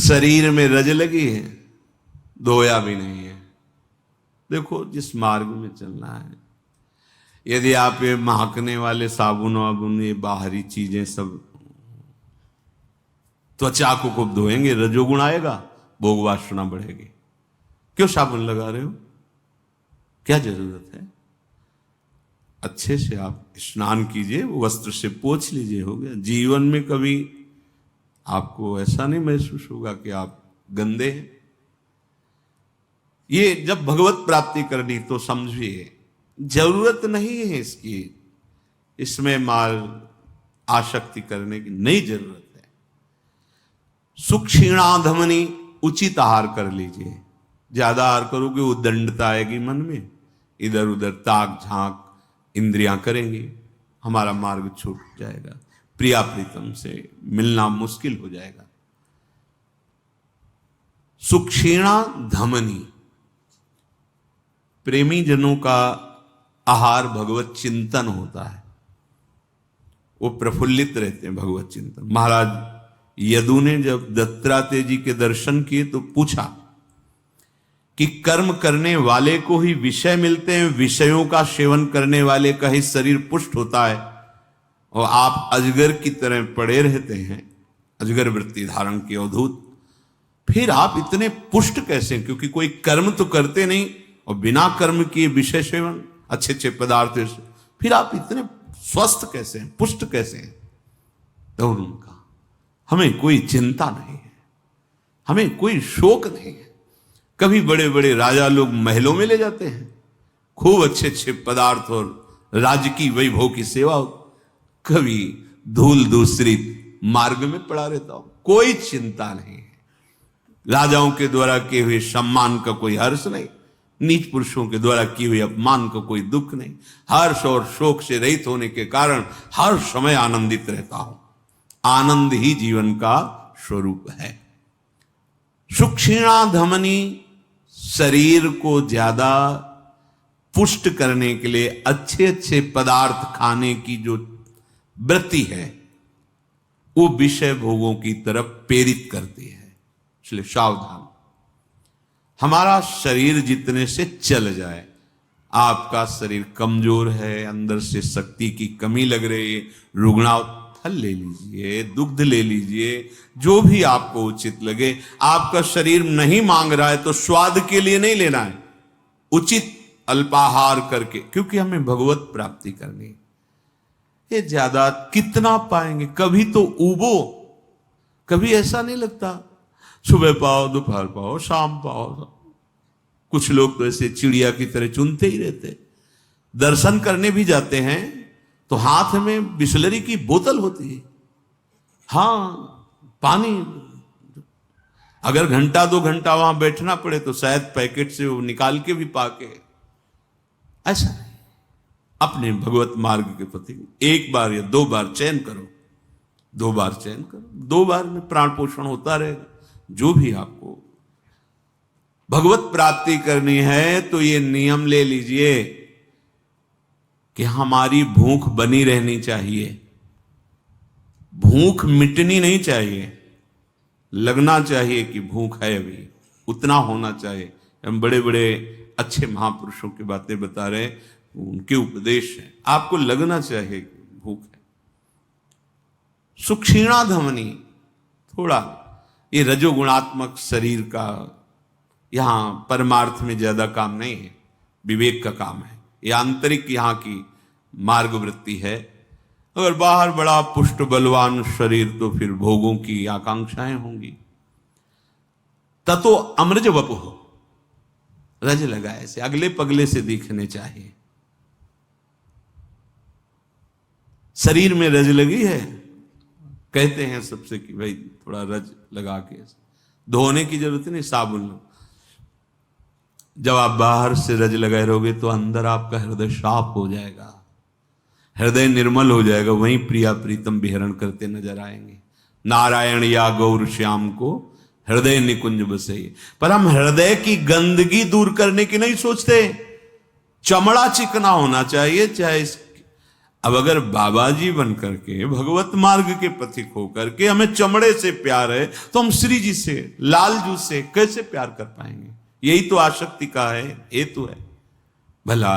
शरीर में रज लगी है, धोया भी नहीं है। देखो जिस मार्ग में चलना है, यदि आप ये महकने वाले साबुन वाबुन, ये बाहरी चीजें सब त्वचा को खूब धोएंगे, रजोगुण आएगा, भोग वासना बढ़ेगी। क्यों साबुन लगा रहे हो? क्या जरूरत है? अच्छे से आप स्नान कीजिए, वस्त्र से पोंछ लीजिए, हो गया। जीवन में कभी आपको ऐसा नहीं महसूस होगा कि आप गंदे हैं। ये जब भगवत प्राप्ति करनी तो समझिए जरूरत नहीं है इसकी, इसमें माल आसक्ति करने की नहीं जरूरत है। सुक्षीणाधमनी, उचित आहार कर लीजिए। ज्यादा आहार करोगे वो दंडता आएगी मन में, इधर उधर ताक झांक इंद्रियां करेंगी, हमारा मार्ग छूट जाएगा, प्रिया प्रीतम से मिलना मुश्किल हो जाएगा। सुक्षीणा धमनी, प्रेमी जनों का आहार भगवत चिंतन होता है, वो प्रफुल्लित रहते हैं भगवत चिंतन। महाराज यदु ने जब दत्तात्रेय जी के दर्शन किए तो पूछा कि कर्म करने वाले को ही विषय मिलते हैं, विषयों का सेवन करने वाले का ही शरीर पुष्ट होता है, और आप अजगर की तरह पड़े रहते हैं, अजगर वृत्ति धारण के अवधूत, फिर आप इतने पुष्ट कैसे? क्योंकि कोई कर्म तो करते नहीं, और बिना कर्म किए विषय सेवन अच्छे अच्छे पदार्थ से, फिर आप इतने स्वस्थ कैसे हैं, पुष्ट कैसे हैं? तो उनका हमें कोई चिंता नहीं है, हमें कोई शोक नहीं है। कभी बड़े बड़े राजा लोग महलों में ले जाते हैं, खूब अच्छे अच्छे पदार्थ और राज्य की वैभव की सेवा, कभी धूल दूसरी मार्ग में पड़ा रहता हूं, कोई चिंता नहीं है। राजाओं के द्वारा किए हुए सम्मान का कोई हर्ष नहीं, नीच पुरुषों के द्वारा किए हुए अपमान का कोई दुख नहीं। हर्ष और शोक से रहित होने के कारण हर समय आनंदित रहता हूं। आनंद ही जीवन का स्वरूप है। सुक्षीणा धमनी, शरीर को ज्यादा पुष्ट करने के लिए अच्छे अच्छे पदार्थ खाने की जो वृत्ति है, वो विषय भोगों की तरफ प्रेरित करती है। इसलिए सावधान, हमारा शरीर जितने से चल जाए। आपका शरीर कमजोर है, अंदर से शक्ति की कमी लग रही है, रुग्णा फल ले लीजिए, दुग्ध ले लीजिए, जो भी आपको उचित लगे। आपका शरीर नहीं मांग रहा है तो स्वाद के लिए नहीं लेना है, उचित अल्पाहार करके, क्योंकि हमें भगवत प्राप्ति करनी है। ये ज्यादा कितना पाएंगे? कभी तो उबो, कभी ऐसा नहीं लगता सुबह पाओ, दोपहर पाओ, शाम पाओ। कुछ लोग तो ऐसे चिड़िया की तरह चुनते ही रहते। दर्शन करने भी जाते हैं तो हाथ में बिसलरी की बोतल होती है, हाँ पानी, अगर घंटा 2 घंटा वहां बैठना पड़े तो शायद पैकेट से वो निकाल के भी पाके। ऐसा नहीं, अपने भगवत मार्ग के प्रति 1 बार या 2 बार चयन करो, 2 बार चयन करो, 2 बार में प्राण पोषण होता रहेगा। जो भी आपको भगवत प्राप्ति करनी है तो ये नियम ले लीजिए कि हमारी भूख बनी रहनी चाहिए, भूख मिटनी नहीं चाहिए। लगना चाहिए कि भूख है, अभी उतना होना चाहिए। हम बड़े बड़े अच्छे महापुरुषों की बातें बता रहे हैं, उनके उपदेश हैं, आपको लगना चाहिए कि भूख है। सुक्षीणा धमनी, थोड़ा ये रजोगुणात्मक शरीर का यहां परमार्थ में ज्यादा काम नहीं है, विवेक का काम है। ये आंतरिक यहां की मार्ग वृत्ति है। अगर बाहर बड़ा पुष्ट बलवान शरीर तो फिर भोगों की आकांक्षाएं होंगी। ततो अमृज वपुः, रज लगाए से अगले पगले से दिखने चाहिए। शरीर में रज लगी है, कहते हैं सबसे कि भाई थोड़ा रज लगा के, धोने की जरूरत नहीं, साबुन लो। जब आप बाहर से रज लगाए रहोगे तो अंदर आपका हृदय साफ हो जाएगा, हृदय निर्मल हो जाएगा, वहीं प्रिया प्रीतम विहरण करते नजर आएंगे। नारायण या गौर श्याम को हृदय निकुंज बसे। पर हम हृदय की गंदगी दूर करने की नहीं सोचते। चमड़ा चिकना होना चाहिए, चाहे अब अगर बाबा जी बन करके भगवत मार्ग के पथिक होकर के हमें चमड़े से प्यार है, तो हम श्री जी से, लालजू से कैसे प्यार कर पाएंगे? यही तो आसक्ति का है हेतु है। भला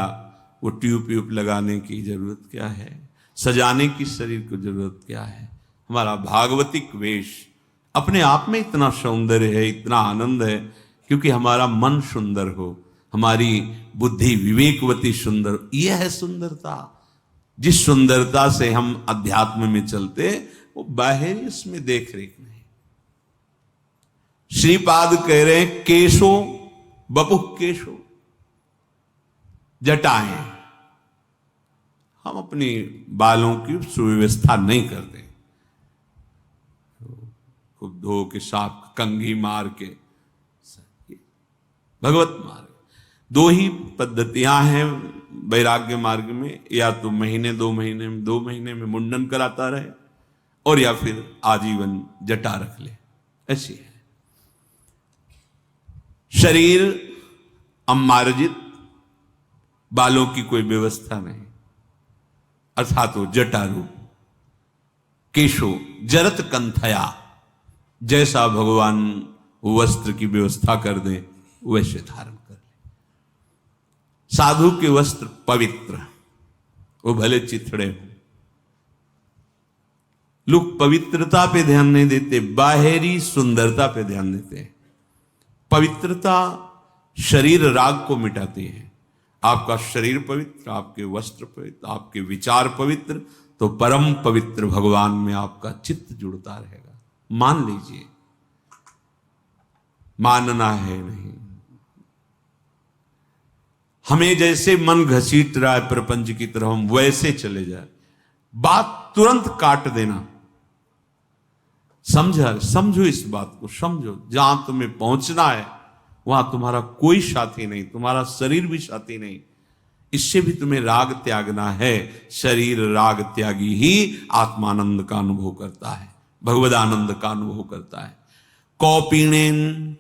वो ट्यूब लगाने की जरूरत क्या है? सजाने की शरीर को जरूरत क्या है? हमारा भागवतिक वेश अपने आप में इतना सौंदर्य है, इतना आनंद है, क्योंकि हमारा मन सुंदर हो, हमारी बुद्धि विवेकवती सुंदर। यह है सुंदरता। जिस सुंदरता से हम अध्यात्म में चलते, वो बाहरी उसमें देख रेख नहीं। श्रीपाद कह रहे हैं केशो बपुः केशो, जटाएं। हम अपनी बालों की सुव्यवस्था नहीं करते, खूब धो के साफ कंघी मार के। भगवत मार्ग दो ही पद्धतियां हैं वैराग्य मार्ग में, या तो महीने 2 महीने में मुंडन कराता रहे, और या फिर आजीवन जटा रख ले। ऐसी है शरीर अमार्जित, बालों की कोई व्यवस्था नहीं, अर्थात वो जटारू। केशो जरत कंथया, जैसा भगवान वस्त्र की व्यवस्था कर दे वैसे धारण कर ले। साधु के वस्त्र पवित्र, वो भले चिथड़े हो। लोग पवित्रता पे ध्यान नहीं देते, बाहरी सुंदरता पे ध्यान देते हैं। पवित्रता शरीर राग को मिटाती है। आपका शरीर पवित्र, आपके वस्त्र पवित्र, आपके विचार पवित्र, तो परम पवित्र भगवान में आपका चित्त जुड़ता रहेगा। मान लीजिए, मानना है नहीं। हमें जैसे मन घसीट रहा है प्रपंच की तरफ, हम वैसे चले जाए, बात तुरंत काट देना। समझो इस बात को, समझो। जहां तुम्हें पहुंचना है वहां तुम्हारा कोई साथी नहीं, तुम्हारा शरीर भी साथी नहीं। इससे भी तुम्हें राग त्यागना है। शरीर राग त्यागी ही आत्मानंद का अनुभव करता है, भगवदानंद का अनुभव करता है। कौपीणेन